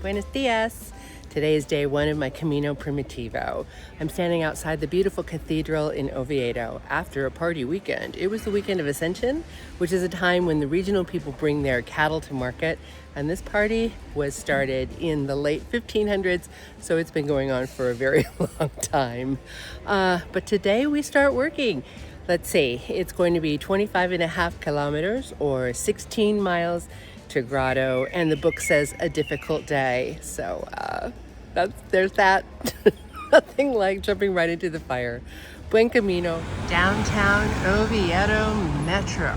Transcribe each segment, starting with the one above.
Buenos dias. Today is day one of my Camino Primitivo. I'm standing outside the beautiful cathedral in Oviedo after a party weekend. It was the weekend of Ascension, which is a time when the regional people bring their cattle to market. And this party was started in the late 1500s, so it's been going on for a very long time. But today we start working. Let's see, it's going to be 25 and a half kilometers or 16 miles to Grotto, and the book says a difficult day. So there's that. Nothing like jumping right into the fire. Buen Camino. Downtown Oviedo Metro.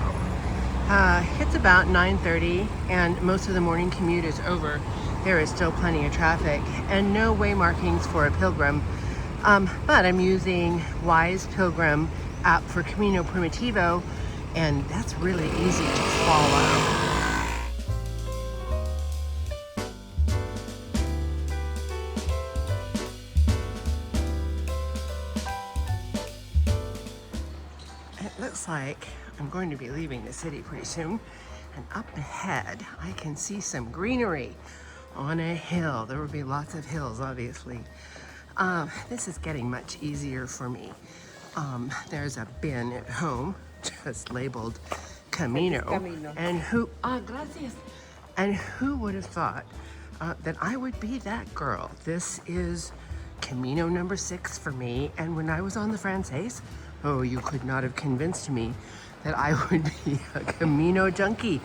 It's about 9:30 and most of the morning commute is over. There is still plenty of traffic and no way markings for a pilgrim. But I'm using Wise Pilgrim app for Camino Primitivo, and that's really easy to follow. It looks like I'm going to be leaving the city pretty soon, and up ahead I can see some greenery on a hill. There will be lots of hills, obviously. This is getting much easier for me. There's a bin at home just labeled Camino. And gracias. And who would have thought that I would be that girl? This is Camino number 6 for me, and when I was on the Francaise, oh, you could not have convinced me that I would be a Camino junkie.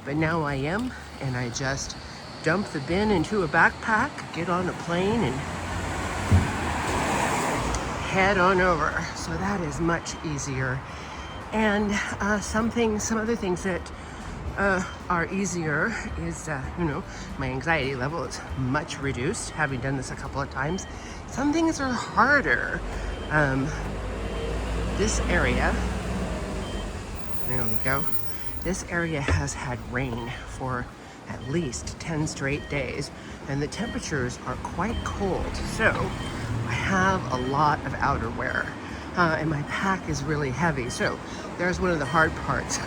But now I am, and I just dump the bin into a backpack, get on a plane, and head on over. So that is much easier. And some other things that are easier is, my anxiety level is much reduced, having done this a couple of times. Some things are harder. This area, there we go. This area has had rain for at least 10 straight days, and the temperatures are quite cold. So I have a lot of outerwear, and my pack is really heavy. So there's one of the hard parts.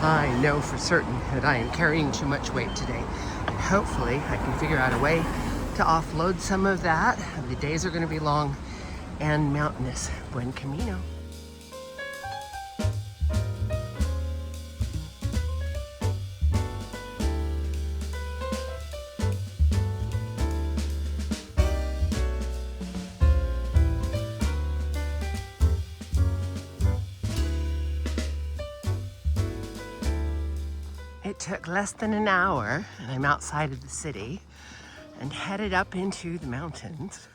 I know for certain that I am carrying too much weight today, and hopefully I can figure out a way to offload some of that. The days are going to be long and mountainous. Buen Camino. It took less than an hour, and I'm outside of the city and headed up into the mountains,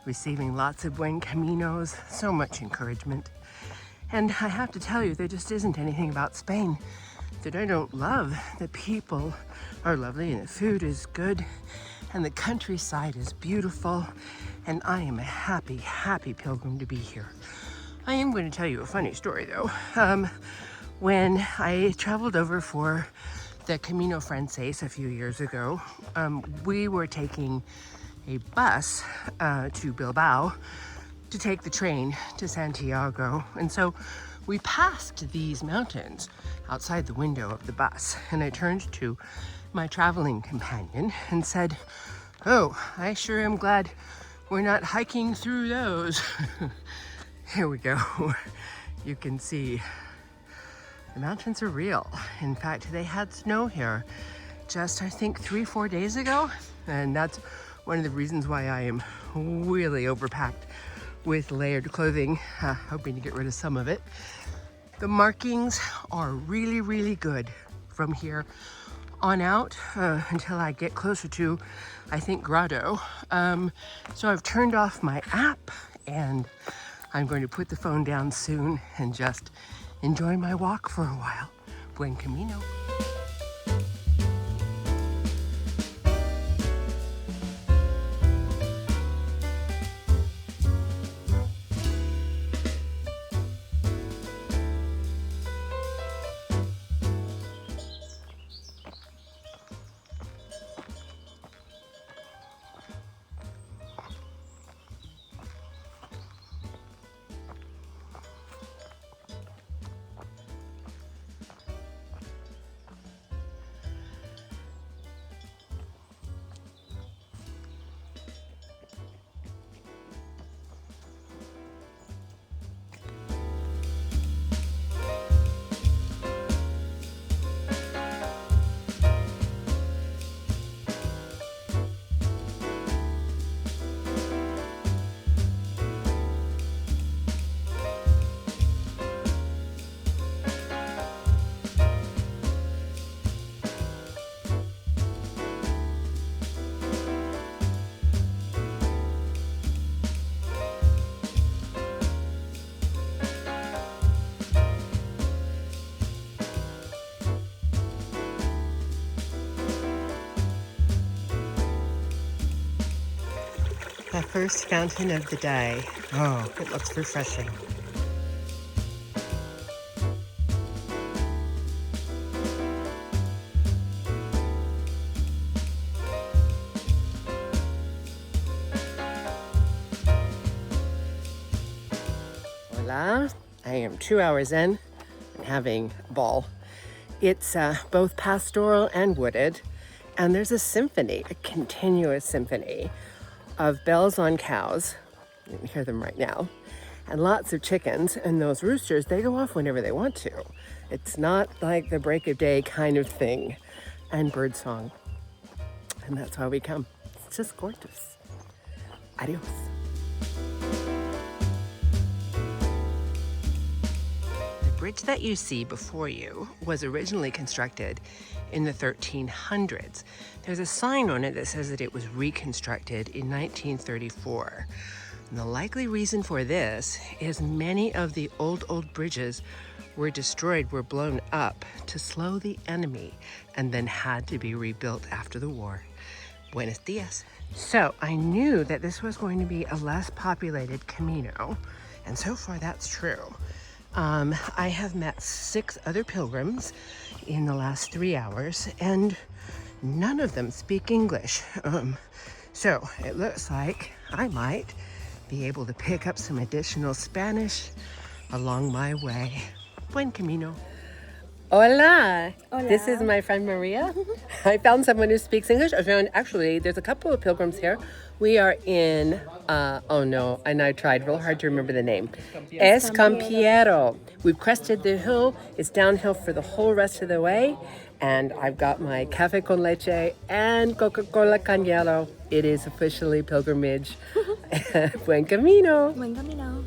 receiving lots of buen caminos, so much encouragement. And I have to tell you, there just isn't anything about Spain that I don't love. The people are lovely, and the food is good, and the countryside is beautiful, and I am a happy, happy pilgrim to be here. I am going to tell you a funny story, though. When I traveled over for the Camino Francaise a few years ago, we were taking a bus to Bilbao to take the train to Santiago. And so we passed these mountains outside the window of the bus. And I turned to my traveling companion and said, "Oh, I sure am glad we're not hiking through those." Here we go. You can see the mountains are real. In fact, they had snow here just, I think, 3-4 days ago. And that's one of the reasons why I am really overpacked with layered clothing, hoping to get rid of some of it. The markings are really, really good from here on out until I get closer to, I think, Grotto. So I've turned off my app, and I'm going to put the phone down soon and just enjoy my walk for a while. Buen Camino. The first fountain of the day. Oh, it looks refreshing. Voila, I am 2 hours in and having a ball. It's both pastoral and wooded, and there's a symphony, a continuous symphony of bells on cows. You can hear them right now. And lots of chickens, and those roosters, they go off whenever they want to. It's not like the break of day kind of thing. And bird song. And that's why we come. It's just gorgeous. Adios. The bridge that you see before you was originally constructed in the 1300s. There's a sign on it that says that it was reconstructed in 1934. And the likely reason for this is many of the old bridges were destroyed, were blown up to slow the enemy, and then had to be rebuilt after the war. Buenos dias. So I knew that this was going to be a less populated Camino, and so far that's true. I have met 6 other pilgrims in the last 3 hours, and none of them speak English. So it looks like I might be able to pick up some additional Spanish along my way. Buen camino. Hola. Hola. This is my friend Maria. I found someone who speaks English. Actually, there's a couple of pilgrims here. We are in, oh no, and I tried real hard to remember the name. Escampiero. We've crested the hill. It's downhill for the whole rest of the way. And I've got my cafe con leche and Coca-Cola Cañero. It is officially pilgrimage. Buen camino. Buen camino.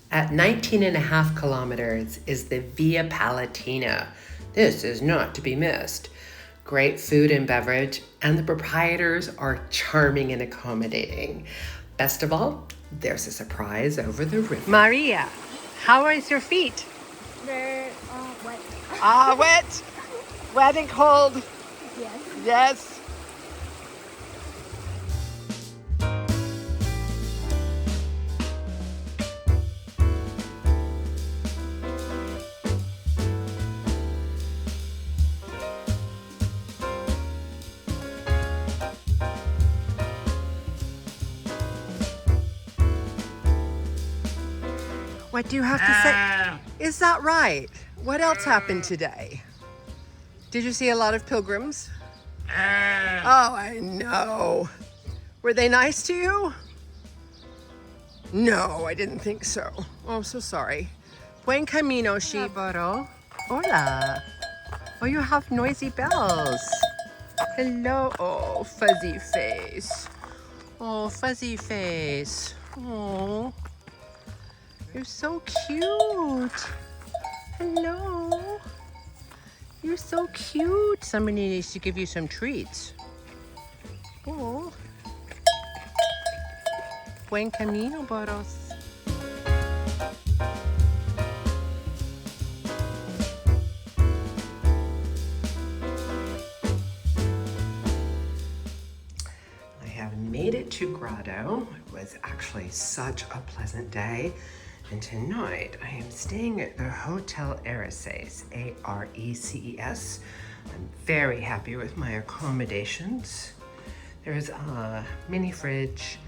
At 19.5 kilometers is the Via Palatina. This is not to be missed. Great food and beverage, and the proprietors are charming and accommodating. Best of all, there's a surprise over the river. Maria, how are your feet? They're wet. Wet. Wet and cold. Yes. Yes. What do you have to say? Is that right? What else happened today? Did you see a lot of pilgrims? Oh, I know. Were they nice to you? No, I didn't think so. Oh, I'm so sorry. Buen camino, Shibaro. Hola. Oh, you have noisy bells. Hello. Oh, fuzzy face. Oh, fuzzy face. Oh. You're so cute. Hello. You're so cute. Somebody needs to give you some treats. Oh. Buen camino, Boros. I have made it to Grotto. It was actually such a pleasant day. And tonight I am staying at the Hotel Areces, A-R-E-C-E-S. I'm very happy with my accommodations. There's a mini fridge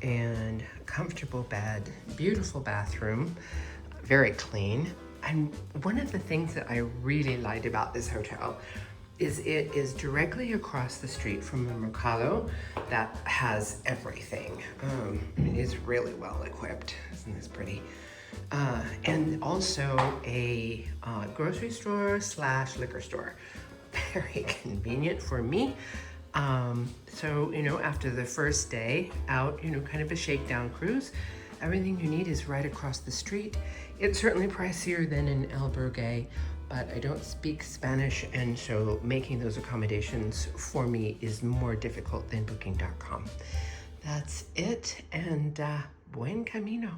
and a comfortable bed, beautiful bathroom, very clean. And one of the things that I really liked about this hotel is it is directly across the street from a Mercado that has everything. It is really well equipped. Isn't this pretty? And also a grocery store slash liquor store. Very convenient for me. So, you know, after the first day out, you know, kind of a shakedown cruise, everything you need is right across the street. It's certainly pricier than in El Burgué, but I don't speak Spanish, and so making those accommodations for me is more difficult than booking.com. That's it, and buen camino.